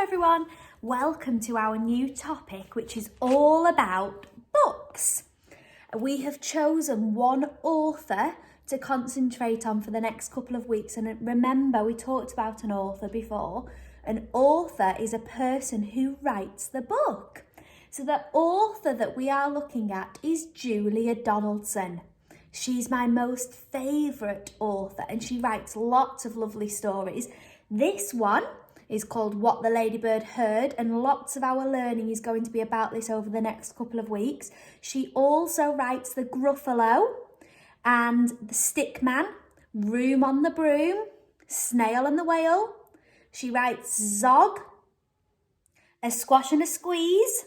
everyone, welcome to our new topic, which is all about books. We have chosen one author to concentrate on for the next couple of weeks, and remember we talked about an author before. An author is a person who writes the book. So the author that we are looking at is Julia Donaldson. She's my most favourite author and she writes lots of lovely stories. This one is called What the Ladybird Heard, and lots of our learning is going to be about this over the next couple of weeks. She also writes The Gruffalo and The Stickman, Room on the Broom, Snail and the Whale. She writes Zog, A Squash and a Squeeze.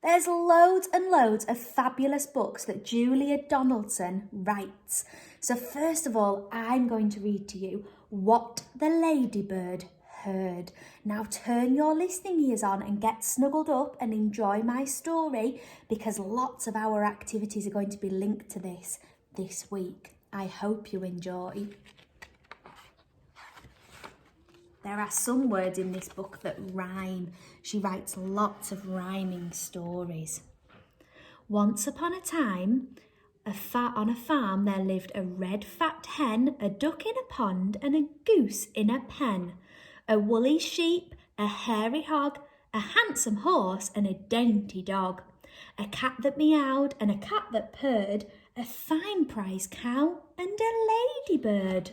There's loads and loads of fabulous books that Julia Donaldson writes. So first of all, I'm going to read to you What the Ladybird Heard. Now turn your listening ears on and get snuggled up and enjoy my story, because lots of our activities are going to be linked to this week. I hope you enjoy. There are some words in this book that rhyme. She writes lots of rhyming stories. Once upon a time, on a farm there lived a red fat hen, a duck in a pond and a goose in a pen, a woolly sheep, a hairy hog, a handsome horse and a dainty dog, a cat that meowed and a cat that purred, a fine prize cow and a ladybird.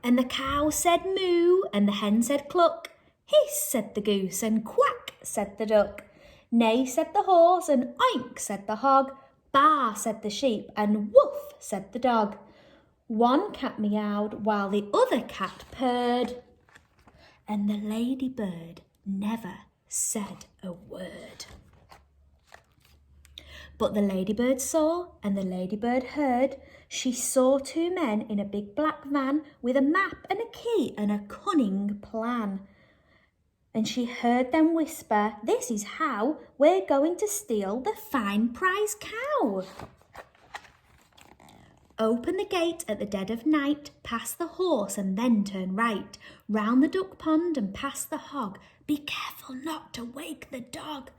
And the cow said moo, and the hen said cluck, hiss said the goose, and quack said the duck, neigh said the horse, and oink said the hog, baa said the sheep, and woof said the dog. One cat meowed while the other cat purred, and the ladybird never said a word. But the ladybird saw and the ladybird heard. She saw two men in a big black van with a map and a key and a cunning plan. And she heard them whisper, "This is how we're going to steal the fine prize cow." Open the gate at the dead of night, past the horse and then turn right, round the duck pond and past the hog. Be careful not to wake the dog.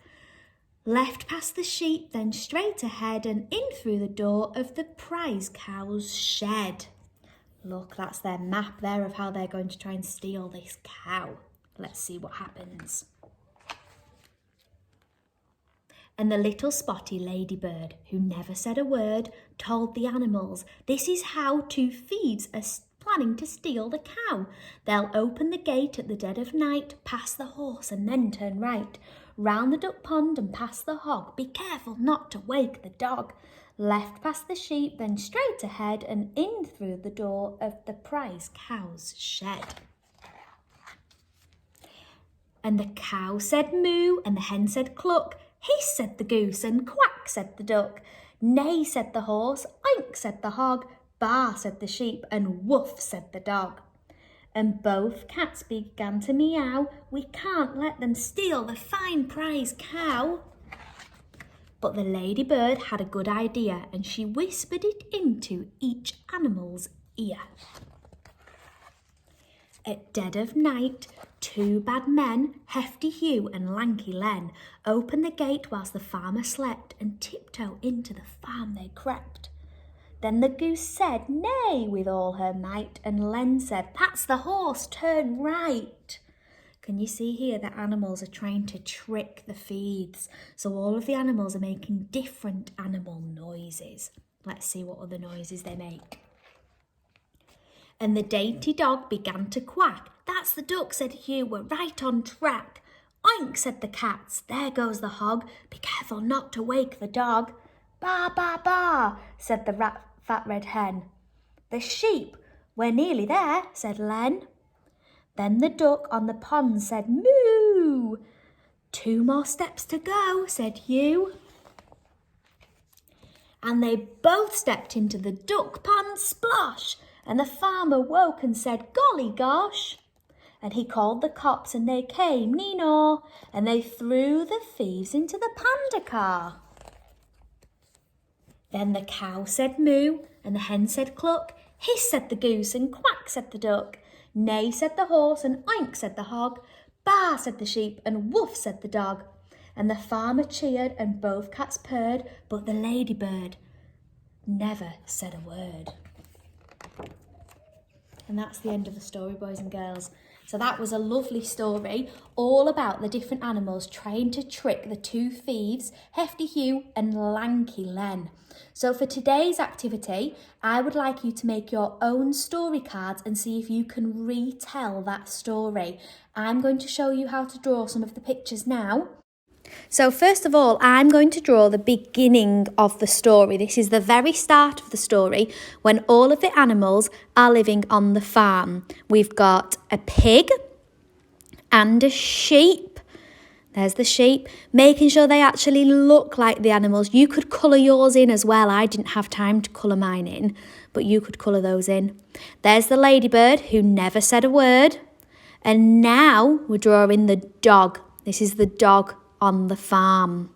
Left past the sheep, then straight ahead and in through the door of the prize cow's shed. Look, that's their map there of how they're going to try and steal this cow. Let's see what happens. And the little spotty ladybird, who never said a word, told the animals, "This is how two thieves are planning to steal the cow. They'll open the gate at the dead of night, past the horse and then turn right, round the duck pond and past the hog. Be careful not to wake the dog. Left past the sheep, then straight ahead and in through the door of the prize cow's shed." And the cow said moo, and the hen said cluck, hiss said the goose, and quack said the duck, neigh said the horse, oink said the hog, baa said the sheep, and woof said the dog. And both cats began to meow. "We can't let them steal the fine prize cow." But the ladybird had a good idea, and she whispered it into each animal's ear. At dead of night, two bad men, Hefty Hugh and Lanky Len, opened the gate whilst the farmer slept, and tiptoe into the farm they crept. Then the goose said, "Nay," with all her might, and Len said, "That's the horse, turn right." Can you see here that animals are trying to trick the thieves? So all of the animals are making different animal noises. Let's see what other noises they make. And the dainty dog began to quack. "That's the duck," said Hugh, "we're right on track." "Oink," said the cats, "there goes the hog. Be careful not to wake the dog." "Baa, baa, baa," said the fat red hen. "The sheep, we're nearly there," said Len. Then the duck on the pond said moo. "Two more steps to go," said Hugh. And they both stepped into the duck pond splosh. And the farmer woke and said, "Golly gosh." And he called the cops and they came, nee-naw, and they threw the thieves into the panda car. Then the cow said moo, and the hen said cluck, hiss said the goose, and quack said the duck, Neigh said the horse, and oink said the hog. Baa said the sheep, and woof said the dog. And the farmer cheered, and both cats purred, but the ladybird never said a word. And that's the end of the story, boys and girls. So that was a lovely story, all about the different animals trying to trick the two thieves, Hefty Hugh and Lanky Len. So for today's activity, I would like you to make your own story cards and see if you can retell that story. I'm going to show you how to draw some of the pictures now. So first of all, I'm going to draw the beginning of the story. This is the very start of the story when all of the animals are living on the farm. We've got a pig and a sheep. There's the sheep, making sure they actually look like the animals. You could colour yours in as well. I didn't have time to colour mine in, but you could colour those in. There's the ladybird who never said a word. And now we're drawing the dog. This is the dog on the farm.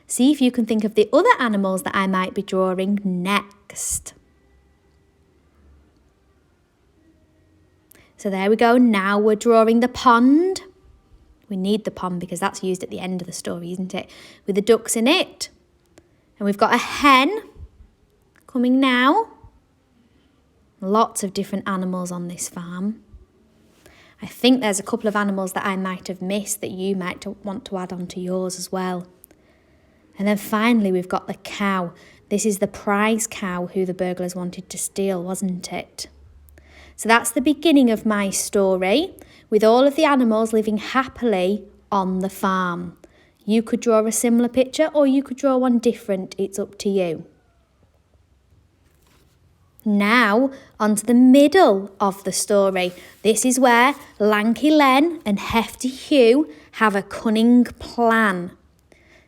See if you can think of the other animals that I might be drawing next. So there we go. Now we're drawing the pond. We need the pond because that's used at the end of the story, isn't it? With the ducks in it. And we've got a hen coming now. Lots of different animals on this farm. I think there's a couple of animals that I might have missed that you might want to add onto yours as well. And then finally we've got the cow. This is the prize cow who the burglars wanted to steal, wasn't it? So that's the beginning of my story, with all of the animals living happily on the farm. You could draw a similar picture or you could draw one different. It's up to you. Now, onto the middle of the story. This is where Lanky Len and Hefty Hugh have a cunning plan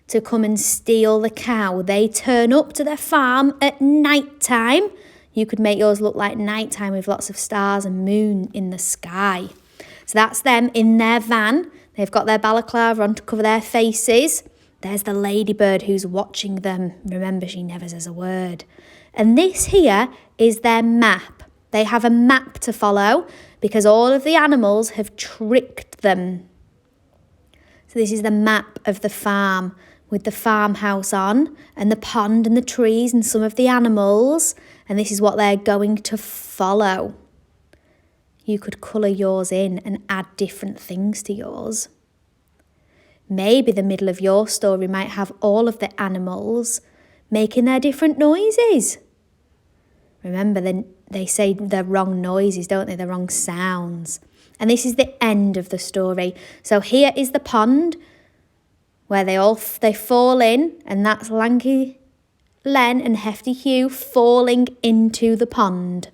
to come and steal the cow. They turn up to their farm at night time. You could make yours look like nighttime with lots of stars and moon in the sky. So that's them in their van. They've got their balaclava on to cover their faces. There's the ladybird who's watching them. Remember, she never says a word. And this here is their map. They have a map to follow because all of the animals have tricked them. So this is the map of the farm with the farmhouse on and the pond and the trees and some of the animals. And this is what they're going to follow. You could colour yours in and add different things to yours. Maybe the middle of your story might have all of the animals making their different noises. Remember, they say the wrong noises, don't they? The wrong sounds. And this is the end of the story. So here is the pond where they fall in, and that's Lanky Len and Hefty Hugh falling into the pond.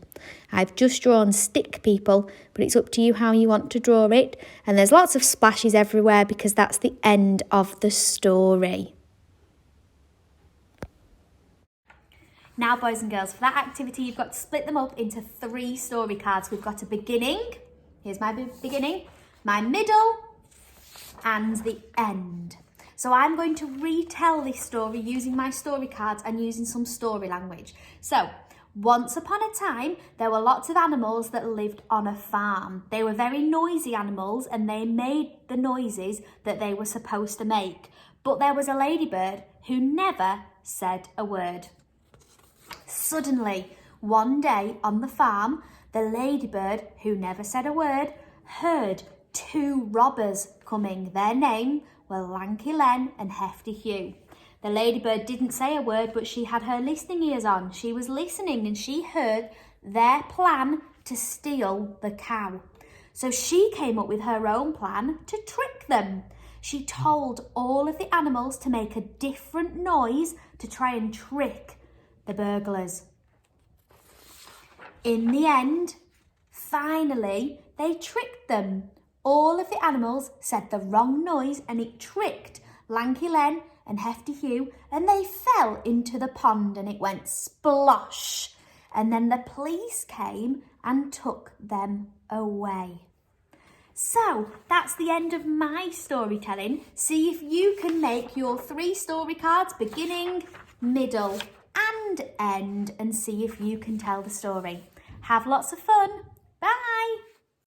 I've just drawn stick people, but it's up to you how you want to draw it. And there's lots of splashes everywhere because that's the end of the story. Now, boys and girls, for that activity, you've got to split them up into 3 story cards. We've got a beginning. Here's my beginning, my middle, and the end. So I'm going to retell this story using my story cards and using some story language. So, once upon a time, there were lots of animals that lived on a farm. They were very noisy animals and they made the noises that they were supposed to make. But there was a ladybird who never said a word. Suddenly, one day on the farm, the ladybird, who never said a word, heard 2 robbers coming. Their name were Lanky Len and Hefty Hugh. The ladybird didn't say a word, but she had her listening ears on. She was listening and she heard their plan to steal the cow. So she came up with her own plan to trick them. She told all of the animals to make a different noise to try and trick the burglars. In the end, finally, they tricked them. All of the animals said the wrong noise and it tricked Lanky Len and Hefty Hugh, and they fell into the pond and it went splosh. And then the police came and took them away. So that's the end of my storytelling. See if you can make your 3 story cards, beginning, middle and end, and see if you can tell the story. Have lots of fun.